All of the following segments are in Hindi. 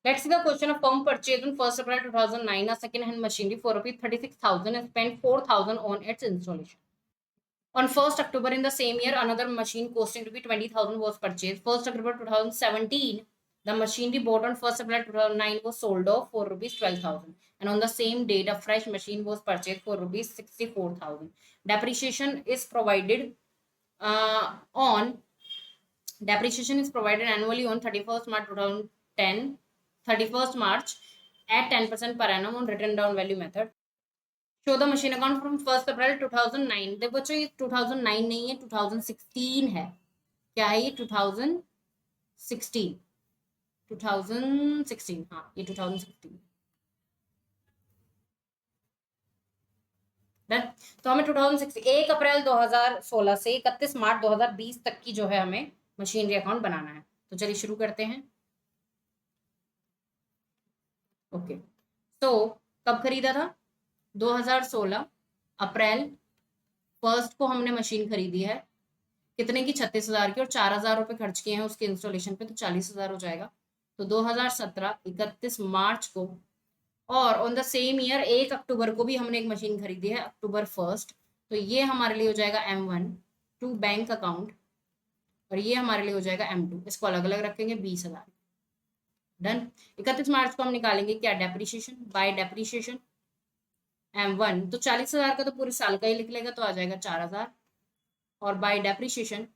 Let's see the question of firm purchase on 1st April 2009 a second-hand machinery for rupees 36,000 and spent 4,000 on its installation. On 1st October in the same year, another machine costing rupees 20,000 was purchased. 1st October 2017, the machinery bought on 1st April 2009 was sold off for rupees 12,000. And on the same date, a fresh machine was purchased for rupees 64,000. Depreciation is provided on Depreciation is provided annually on 31st March 2010, 31st March at 10% per annum on written down value method. Show the machine account from 1st April 2009. देखो बच्चों ये 2009 नहीं है 2016 है. क्या है ये 2016 हाँ ये 2016 डन. तो हमें 2016 1 अप्रैल 2016 से 31 मार्च 2020 तक की जो है हमें मशीनरी अकाउंट बनाना है. तो चलिए शुरू करते हैं. ओके तो कब खरीदा था 2016 अप्रैल 1 को हमने मशीन खरीदी है. कितने की 36,000 की और 4,000 रुपए खर्च किए हैं उसके इंस्टॉलेशन पे तो 40,000 हो जाएगा. तो 2017 31 मार्च को और ऑन द सेम ईयर 1 अक्टूबर को भी हमने एक मशीन खरीदी है अक्टूबर 1. तो ये हमारे लिए हो जाएगा M1 टू बैंक अकाउंट और ये हमारे लिए हो जाएगा M2. इसको अलग अलग रखेंगे 20,000. डन. 31 मार्च को हम निकालेंगे क्या डेप्रिसिएशन बाय डेप्रिसिएशन M1 तो 40,000 का तो पूरे साल का ही लिख लेगा तो आ जाएगा 4,000 और बाय डेप्रिसिएशन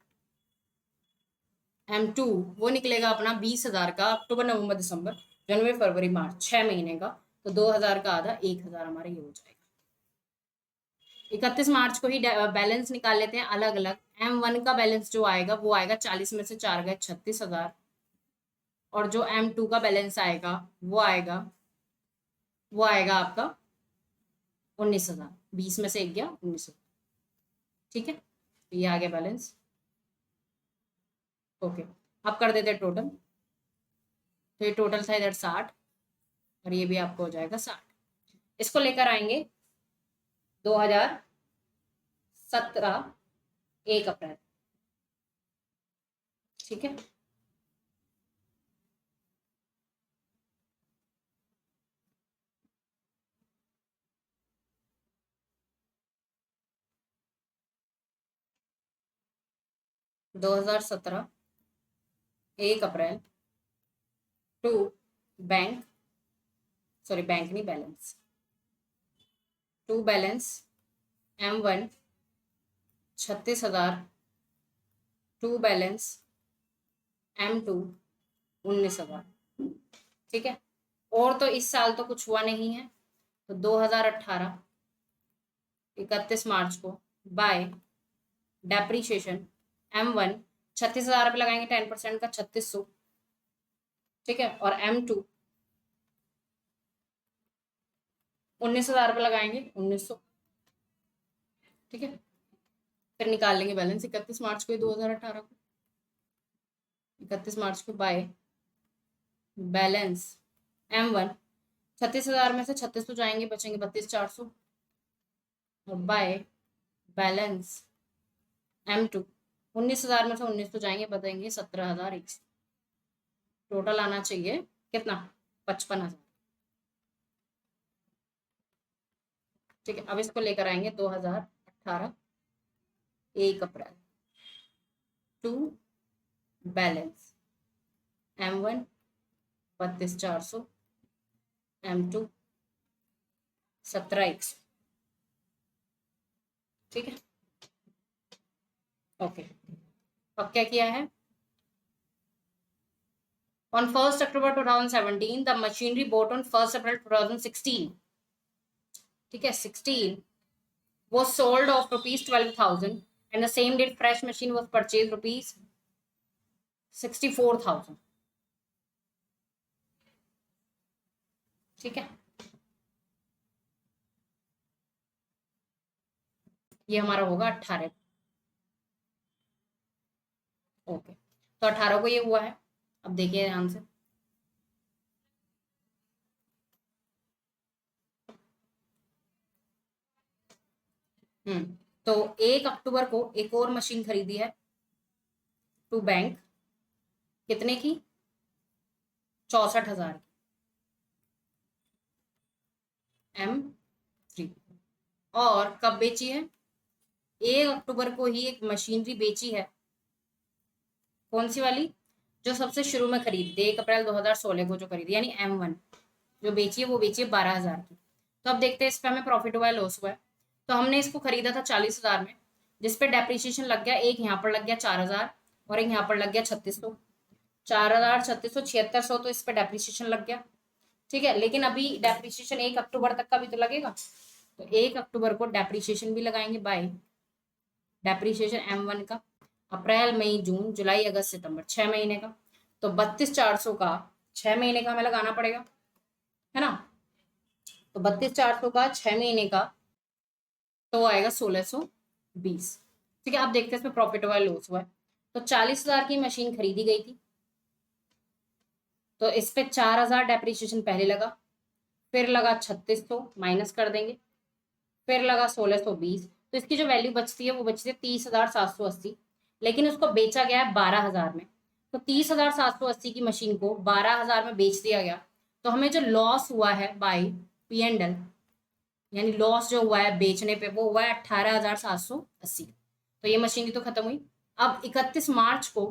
M2 वो निकलेगा अपना 20,000 का अक्टूबर नवंबर दिसंबर जनवरी फरवरी मार्च 6 महीने का. तो 2,000 का आधा 1,000 हमारे ये हो जाएगा. 31 मार्च को ही बैलेंस निकाल लेते हैं अलग अलग. M1 का बैलेंस जो आएगा वो आएगा 40 में से 4 गए 36,000 और जो M2 का बैलेंस आएगा वो आएगा आपका 19,000. 20 में से 1 गया 19,000. ठीक है ये आ गया बैलेंस. ओके अब कर देते टोटल. तो ये टोटल था इधर 60 और ये भी आपको हो जाएगा 60. इसको लेकर आएंगे 2017 1 अप्रैल. ठीक है 2017 1 अप्रैल टू बैंक बैंक नहीं balance to balance M1 36,000 to balance M2 19,000. ठीक है और तो इस साल तो कुछ हुआ नहीं है. तो 2018 31 मार्च को बाय डेप्रीशिएशन M1 36,000 पे लगाएंगे 10% का 3600. ठीक है और M2 19,000 पे लगाएंगे 1900. ठीक है फिर निकाल लेंगे बैलेंस 31 मार्च को 2018 को 31 मार्च को बाय बैलेंस M1 36,000 में से 36 तो जाएंगे बचेंगे 32,400 और बाय बैलेंस M2 19,000 में से 19 तो जाएंगे बचेंगे 17,100. टोटल आना चाहिए कितना 55,000. ठीक है अब इसको लेकर आएंगे 2018 1 April to balance M1 32,400 M2 17,100. ठीक है ओके अब क्या किया है on 1st October 2017 the machinery bought on 1st April 2016. ठीक है 16 was sold of rupees 12,000 and the same date fresh machine was purchased rupees 64,000. ठीक है ये हमारा होगा 18. ओके तो 18 को ये हुआ है. अब देखिए ध्यान से तो 1 अक्टूबर को एक और मशीन खरीदी है टू बैंक कितने की 64,000 की. M3। और कब बेची है? 1 अक्टूबर को ही एक मशीनरी बेची है। कौन सी वाली? जो सबसे शुरू में खरीदी थी 1 अप्रैल 2016 को जो खरीदी, यानी M1 जो बेची है वो बेची है 12,000 की। तो अब देखते हैं इस पर हमें प्रॉफिट हुआ है लॉस हुआ है। तो हमने इसको खरीदा था 40,000 में, जिसपे डेप्रिसिएशन लग गया, एक यहाँ पर लग गया 4,000 और एक यहाँ पर लग गया 3600। 4,000 3600 7600, तो इस पर डेप्रिसिएशन लग गया। ठीक है, लेकिन अभी डेप्रिसिएशन 1 अक्टूबर तक का भी तो लगेगा, तो 1 अक्टूबर को डेप्रिसिएशन भी लगाएंगे बाय डेप्रिसिएशन M1 का। अप्रैल मई जून जुलाई अगस्त सितंबर 6 महीने का, तो 32,400 का 6 महीने का हमें लगाना पड़ेगा, है ना। तो 32,400 का 6 महीने का तो आएगा 1,620। ठीक है, अब देखते हैं इसमें प्रॉफिट हुआ है लॉस हुआ है। तो 40,000 की मशीन खरीदी गई थी, तो इस पे 4,000 डेप्रिसिएशन पहले लगा, फिर लगा 3600 माइनस कर देंगे, फिर लगा 1,620, तो इसकी जो वैल्यू बचती है वो बचती है 30,780। लेकिन उसको बेचा गया है 12,000 में, तो 30,780 की मशीन को 12,000 में बेच दिया गया। तो हमें जो लॉस हुआ है बाय P&L, यानी लॉस जो हुआ है बेचने पे, वो हुआ है 18,780। तो ये मशीन तो खत्म हुई। अब 31 मार्च को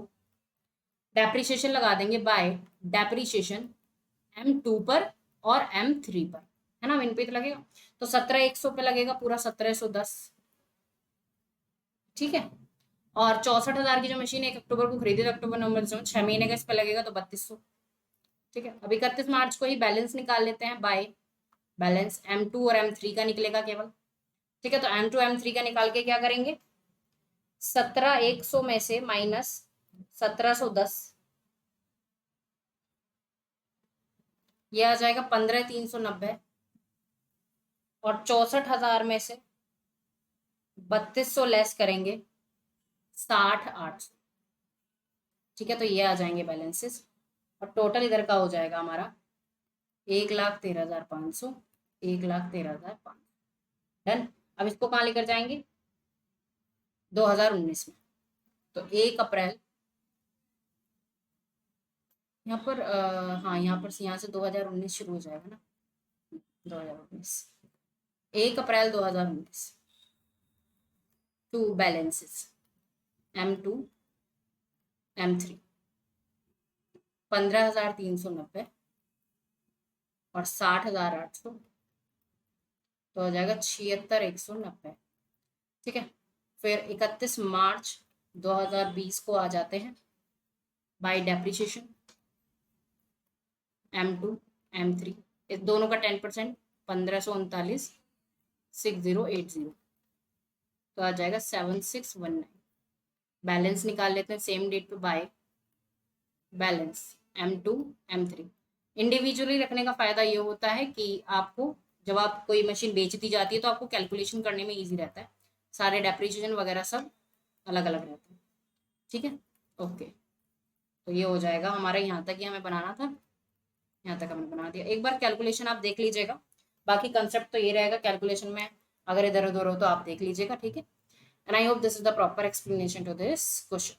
डेप्रिसिएशन लगा देंगे बाय डेप्रिसिएशन M2 पर और M3 पर, है ना, इन पे तो लगेगा। तो 17,100 पे लगेगा पूरा 1710। ठीक है, और 64,000 की जो मशीन 1 अक्टूबर को खरीदी, तो अक्टूबर नवंबर दिसंबर 6 महीने का इस पे लगेगा, तो 3200। ठीक है, अब 31 मार्च को ही बैलेंस निकाल लेते हैं बाय बैलेंस M2 और M3 का निकलेगा केवल। ठीक है, तो M2 M3 का निकाल के क्या करेंगे, 17,100 में से माइनस 1710, ये आ जाएगा 15,390, और 64,000 में से 3,200 लेस करेंगे 60,800। ठीक है, तो ये आ जाएंगे बैलेंसेस, और टोटल इधर का हो जाएगा हमारा 1,13,500, 1,13,500। डन। अब इसको कहाँ लेकर जाएंगे, 2019 में। तो 1 अप्रैल यहाँ पर हाँ, यहाँ से 2019 शुरू हो जाएगा ना, 2019 1 अप्रैल 2019 टू बैलेंसेस M2 M3 15,390 और 60,800, तो हो जाएगा 76,190। ठीक है, फिर 31 मार्च 2020 को आ जाते हैं बाय डेप्रिसिएशन M2 M3, इस दोनों का 10% 1539 6080, तो आ जाएगा 7619। बैलेंस निकाल लेते हैं सेम डेट पे by balance M2 M3। Individually रखने का फायदा ये होता है कि आपको जब आप कोई मशीन बेच दी जाती है तो आपको कैलकुलेशन करने में इजी रहता है, सारे डेप्रिसिएशन वगैरह सब अलग अलग रहते हैं। ठीक है, ओके, तो ये हो जाएगा हमारा, यहाँ तक ही हमें बनाना था, यहाँ तक हमने बना दिया। एक बार कैलकुलेशन आप देख लीजिएगा, बाकी कंसेप्ट तो ये रहेगा, कैलकुलेशन में अगर इधर उधर हो तो आप देख लीजिएगा। ठीक है, and I hope this is the proper explanation to this question.